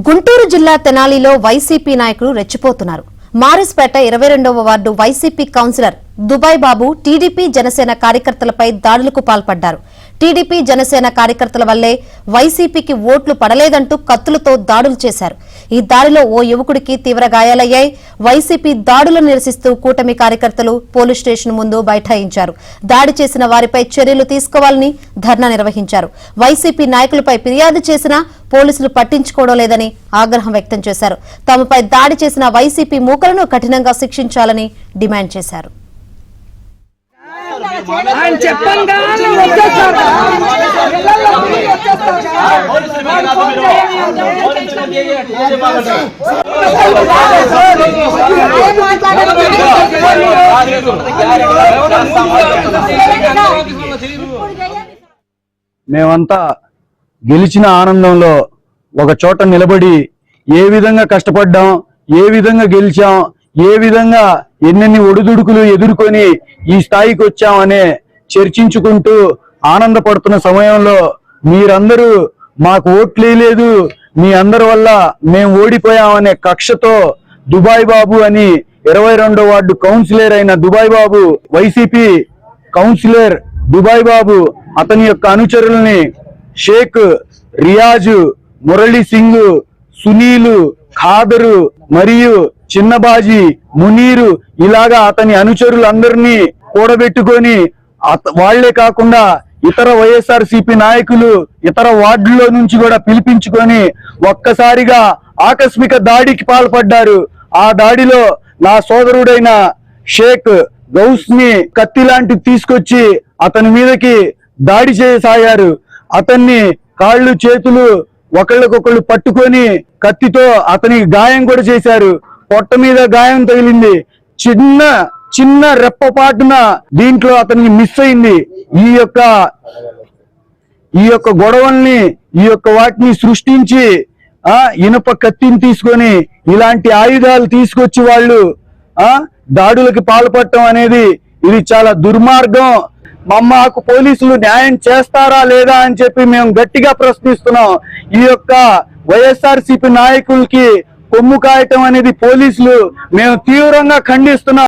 గుంటూరు జిల్లా తెనాలిలో వైసీపీ నాయకులు రెచ్చిపోతున్నారు. Marispeta 22వ ward YCP councillor Dubai బాబు టీడీపీ జనసేన కార్యకర్తలపై దాడులకు పాల్పడ్డారు. టీడీపీ జనసేన కార్యకర్తల వల్లే వైసీపీకి ఓట్లు పడలేదంటూ కత్తులతో దాడులు చేశారు. ఈ దాడిలో ఓ యువకుడికి తీవ్ర గాయాలయ్యాయి. వైసీపీ దాడులను నిరసిస్తూ కూటమి కార్యకర్తలు పోలీస్ స్టేషన్ ముందు బైఠాయించారు. దాడి చేసిన వారిపై చర్యలు తీసుకోవాలని ధర్నా నిర్వహించారు. వైసీపీ నాయకులపై ఫిర్యాదు చేసినా పోలీసులు పట్టించుకోవడం లేదని ఆగ్రహం వ్యక్తం చేశారు. తమపై దాడి చేసిన వైసీపీ మూకలను కఠినంగా శిక్షించాలని డిమాండ్ చేశారు. మేమంతా గెలిచిన ఆనందంలో ఒక చోట నిలబడి ఏ విధంగా కష్టపడ్డాం, ఏ విధంగా గెలిచాం, ఏ విధంగా ఎన్నెన్ని ఒడిదుడుకులు ఎదుర్కొని ఈ స్థాయికి వచ్చామనే చర్చించుకుంటూ ఆనందపడుతున్న సమయంలో మీరందరూ మాకు ఓట్లేదు, మీ అందరి వల్ల మేము ఓడిపోయామనే కక్షతో దుబాయ్ బాబు అని 22వ వార్డు కౌన్సిలర్ అయిన దుబాయ్ బాబు, వైసీపీ కౌన్సిలర్ దుబాయ్ బాబు, అతని యొక్క అనుచరుల్ని షేక్, రియాజు, మురళీ సింగ్, సునీలు, ఖాదరు మరియు చిన్నబాజీ, మునీరు ఇలాగా అతని అనుచరులందరినీ కూడబెట్టుకొని వాళ్లే కాకుండా ఇతర వైఎస్ఆర్సీపీ నాయకులు ఇతర వార్డుల్లో నుంచి కూడా పిలిపించుకొని ఒక్కసారిగా ఆకస్మిక దాడికి పాల్పడ్డారు. ఆ దాడిలో నా సోదరుడైన షేక్ గౌస్ ని కత్తి లాంటిది తీసుకొచ్చి అతని మీదకి దాడి చేయసాగారు. అతన్ని కాళ్ళు చేతులు ఒకళ్ళకొకళ్ళు పట్టుకొని కత్తితో అతనికి గాయం కూడా చేశారు. పొట్ట మీద గాయం తగిలింది. చిన్న రెప్పపాటున దీంట్లో అతనికి మిస్ అయింది. ఈ యొక్క గొడవల్ని ఈ యొక్క వాటిని సృష్టించి ఇనుప కత్తిని తీసుకొని ఇలాంటి ఆయుధాలు తీసుకొచ్చి వాళ్ళు దాడులకు పాల్పడటం అనేది ఇది చాలా దుర్మార్గం. మాకు పోలీసులు న్యాయం చేస్తారా లేదా అని చెప్పి మేము గట్టిగా ప్రశ్నిస్తున్నాం. ఈ యొక్క వైఎస్ఆర్సీపీ నాయకులకి కొమ్ము కాయటం అనేది పోలీసులు మేము తీవ్రంగా ఖండిస్తున్నాం.